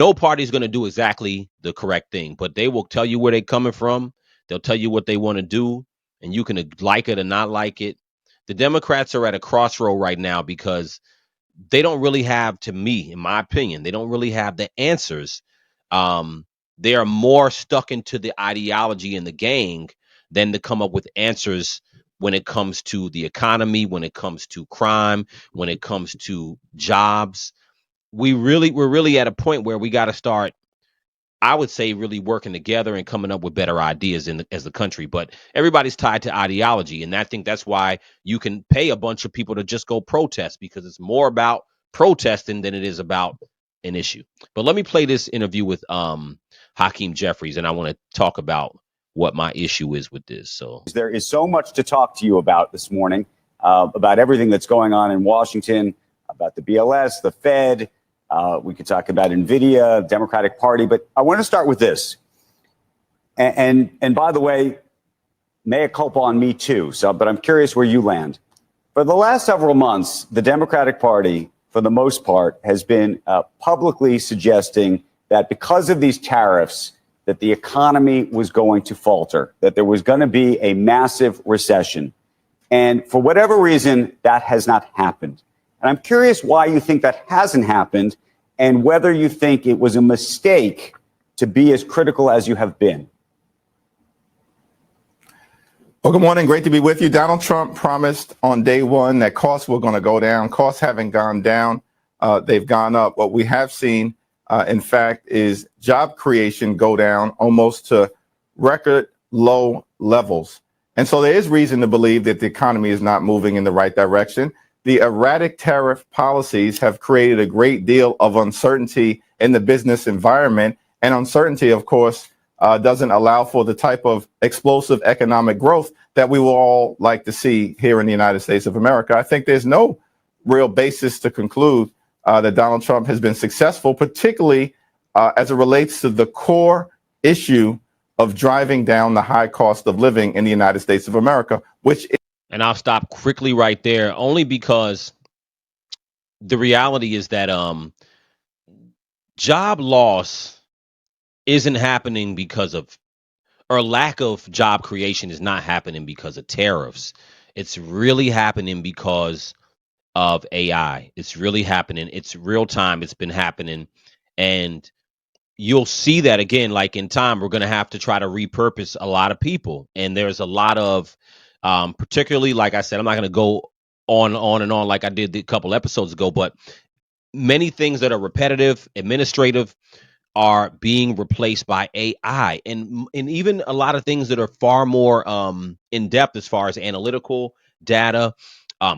No party's going to do exactly the correct thing, but they will tell you where they're coming from. They'll tell you what they want to do, and you can like it or not like it. The Democrats are at a crossroad right now because they don't really have, to me, in my opinion, they don't really have the answers. They are more stuck into the ideology and the gang than to come up with answers when it comes to the economy, when it comes to crime, when it comes to jobs. We're really at a point where we got to start, I would say, really working together and coming up with better ideas as a country. But everybody's tied to ideology, and I think that's why you can pay a bunch of people to just go protest, because it's more about protesting than it is about an issue. But let me play this interview with Hakeem Jefferies, and I want to talk about what my issue is with this. So there is so much to talk to you about this morning, about everything that's going on in Washington, about the BLS, the Fed. We could talk about NVIDIA, Democratic Party, but I want to start with this. And by the way, mea culpa on me too. But I'm curious where you land. For the last several months, the Democratic Party, for the most part, has been publicly suggesting that because of these tariffs, that the economy was going to falter, that there was going to be a massive recession. And for whatever reason, that has not happened. And I'm curious why you think that hasn't happened, and whether you think it was a mistake to be as critical as you have been. Well, good morning. Great to be with you. Donald Trump promised on day one that costs were going to go down. Costs haven't gone down. They've gone up. What we have seen, in fact, is job creation go down almost to record low levels. And so there is reason to believe that the economy is not moving in the right direction. The erratic tariff policies have created a great deal of uncertainty in the business environment. And uncertainty, of course, doesn't allow for the type of explosive economic growth that we will all like to see here in the United States of America. I think there's no real basis to conclude that Donald Trump has been successful, particularly as it relates to the core issue of driving down the high cost of living in the United States of America, which is. And I'll stop quickly right there, only because the reality is that job loss isn't happening because of, or lack of job creation is not happening because of tariffs. It's really happening because of AI. It's really happening. It's real time. It's been happening. And you'll see that again, like in time, we're going to have to try to repurpose a lot of people. And there's a lot of, particularly, like I said, I'm not going to go on and on like I did a couple episodes ago, but many things that are repetitive, administrative, are being replaced by AI, and even a lot of things that are far more in depth as far as analytical data,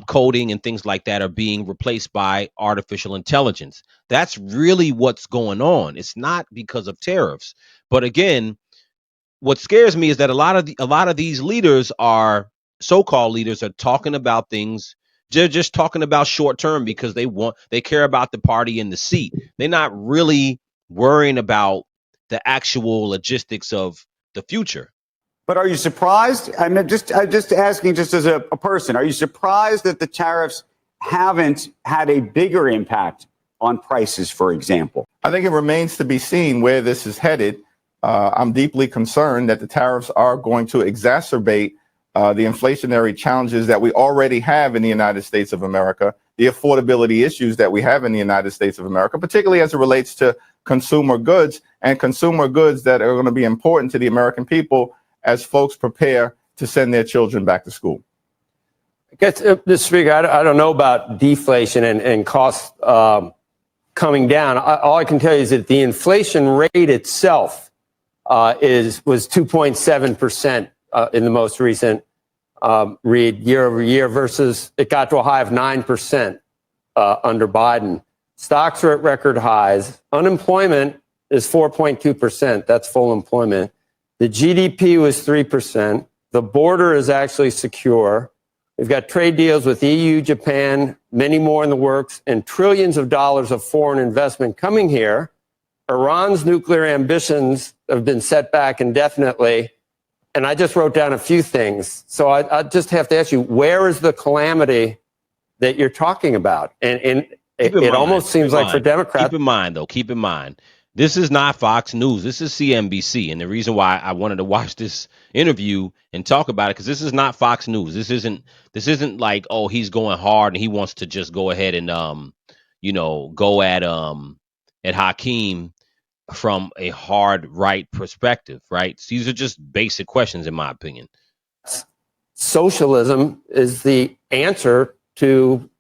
coding and things like that are being replaced by artificial intelligence. That's really what's going on. It's not because of tariffs, but again, what scares me is that a lot of these leaders are so-called leaders are talking about things. They're just talking about short term because they care about the party in the seat. They're not really worrying about the actual logistics of the future. But are you surprised? I'm just asking, just as a person, are you surprised that the tariffs haven't had a bigger impact on prices, for example? I think it remains to be seen where this is headed. I'm deeply concerned that the tariffs are going to exacerbate the inflationary challenges that we already have in the United States of America, the affordability issues that we have in the United States of America, particularly as it relates to consumer goods and consumer goods that are going to be important to the American people as folks prepare to send their children back to school. I guess, Mr. Speaker, I don't know about deflation and costs coming down. All I can tell you is that the inflation rate itself was 2.7% in the most recent read year over year, versus it got to a high of 9% under Biden. Stocks are at record highs. Unemployment is 4.2%. That's full employment. The GDP was 3%. The border is actually secure. We've got trade deals with EU, Japan, many more in the works, and trillions of dollars of foreign investment coming here. Iran's nuclear ambitions have been set back indefinitely. And I just wrote down a few things. So I just have to ask you, where is the calamity that you're talking about? And it almost seems like for Democrats. Keep in mind, This is not Fox News. This is CNBC. And the reason why I wanted to watch this interview and talk about it, because this is not Fox News. This isn't like, oh, he's going hard and he wants to just go ahead and go at Hakeem from a hard right perspective, right? These are just basic questions, in my opinion. Socialism is the answer to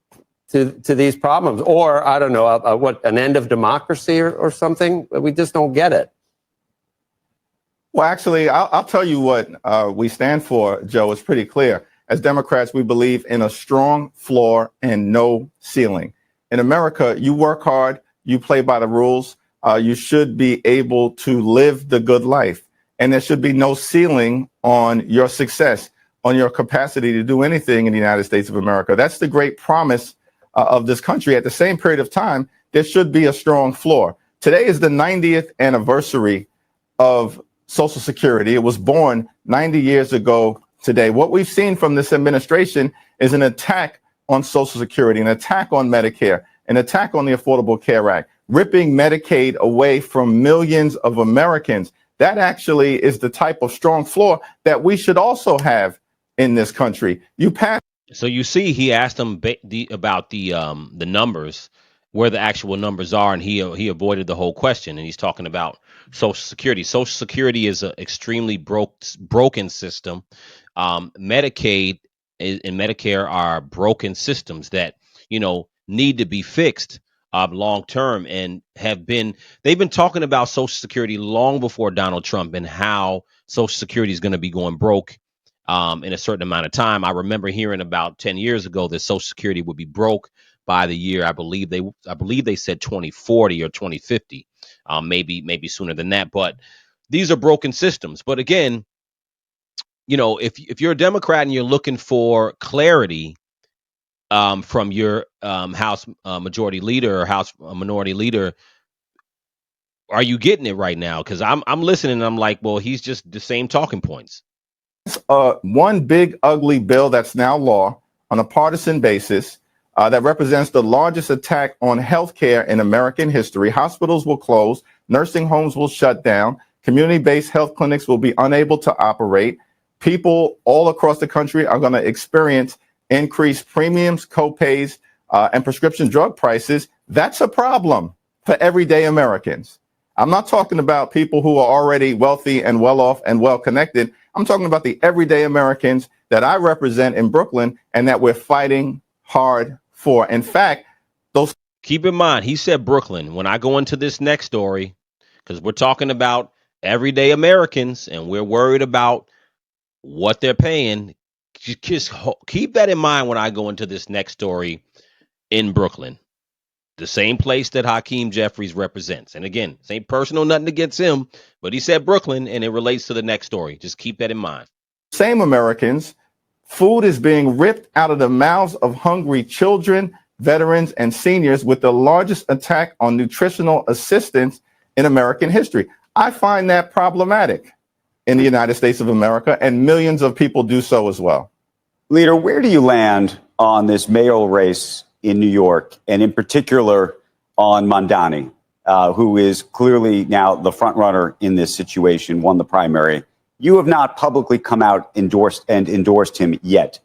these problems, or I don't know, what, an end of democracy or something. We just don't get it. Well, actually, I'll tell you what we stand for, Joe. It's pretty clear. As Democrats, we believe in a strong floor and no ceiling. In America, you work hard, you play by the rules. You should be able to live the good life. And there should be no ceiling on your success, on your capacity to do anything in the United States of America. That's the great promise of this country. At the same period of time, there should be a strong floor. Today is the 90th anniversary of Social Security. It was born 90 years ago today. What we've seen from this administration is an attack on Social Security, an attack on Medicare, an attack on the Affordable Care Act, ripping Medicaid away from millions of Americans. That actually is the type of strong floor that we should also have in this country. You pass. So you see, he asked him about the numbers, where the actual numbers are, and he avoided the whole question. And he's talking about Social Security. Social Security is an extremely broken system. Medicaid and Medicare are broken systems that need to be fixed long term, and they've been talking about Social Security long before Donald Trump and how Social Security is going to be going broke in a certain amount of time. I remember hearing about 10 years ago that Social Security would be broke by the year, I believe they said 2040 or 2050, maybe sooner than that. But these are broken systems. But again, if you're a Democrat and you're looking for clarity from your House Majority Leader or House Minority Leader, are you getting it right now? Because I'm listening and I'm like, well, he's just the same talking points. One big ugly bill that's now law on a partisan basis that represents the largest attack on healthcare in American history. Hospitals will close, nursing homes will shut down, community-based health clinics will be unable to operate. People all across the country are going to experience increased premiums, co-pays, and prescription drug prices. That's a problem for everyday Americans. I'm not talking about people who are already wealthy and well off and well connected. I'm talking about the everyday Americans that I represent in Brooklyn and that we're fighting hard for. In fact, those. Keep in mind, he said Brooklyn. When I go into this next story, because we're talking about everyday Americans and we're worried about what they're paying, just keep that in mind when I go into this next story in Brooklyn. The same place that Hakeem Jefferies represents. And again, same personal, nothing against him, but he said Brooklyn, and it relates to the next story. Just keep that in mind. Same Americans, food is being ripped out of the mouths of hungry children, veterans, and seniors with the largest attack on nutritional assistance in American history. I find that problematic in the United States of America, and millions of people do so as well. Leader, where do you land on this mayoral race in New York, and in particular on Mamdani, who is clearly now the front runner in this situation, won the primary? You have not publicly come out endorsed him yet.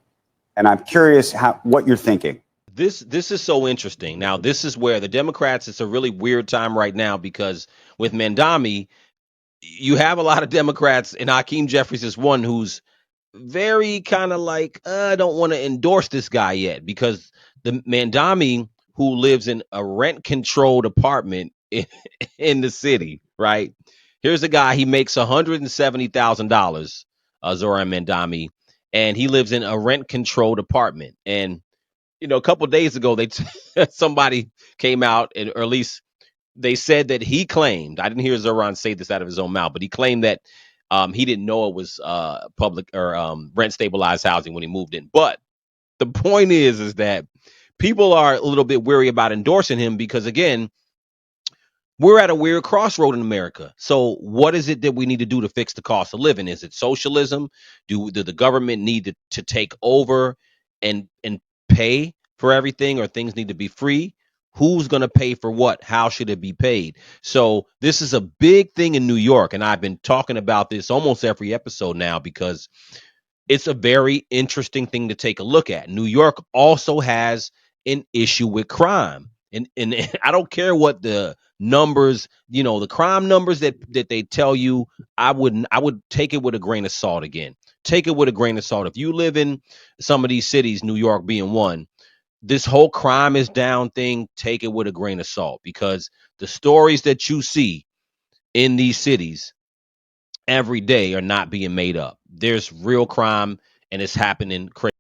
And I'm curious what you're thinking. This is so interesting. Now, this is where the Democrats, it's a really weird time right now, because with Mamdani, you have a lot of Democrats, and Hakeem Jefferies is one who's very kind of like, I don't want to endorse this guy yet, because the Mamdani, who lives in a rent-controlled apartment in the city, right? Here's a guy, he makes $170,000, Zoran Mamdani, and he lives in a rent-controlled apartment. And a couple of days ago, somebody came out, or at least they said that he claimed, I didn't hear Zoran say this out of his own mouth, but he claimed that he didn't know it was public or rent stabilized housing when he moved in. But the point is that people are a little bit weary about endorsing him because, again, we're at a weird crossroad in America. So what is it that we need to do to fix the cost of living? Is it socialism? Do the government need to take over and pay for everything, or things need to be free? Who's going to pay for what? How should it be paid? So this is a big thing in New York, and I've been talking about this almost every episode now because it's a very interesting thing to take a look at. New York also has an issue with crime. And I don't care what the numbers, the crime numbers that they tell you, I would take it with a grain of salt again. Take it with a grain of salt. If you live in some of these cities, New York being one, this whole crime is down thing, take it with a grain of salt, because the stories that you see in these cities every day are not being made up. There's real crime and it's happening crazy.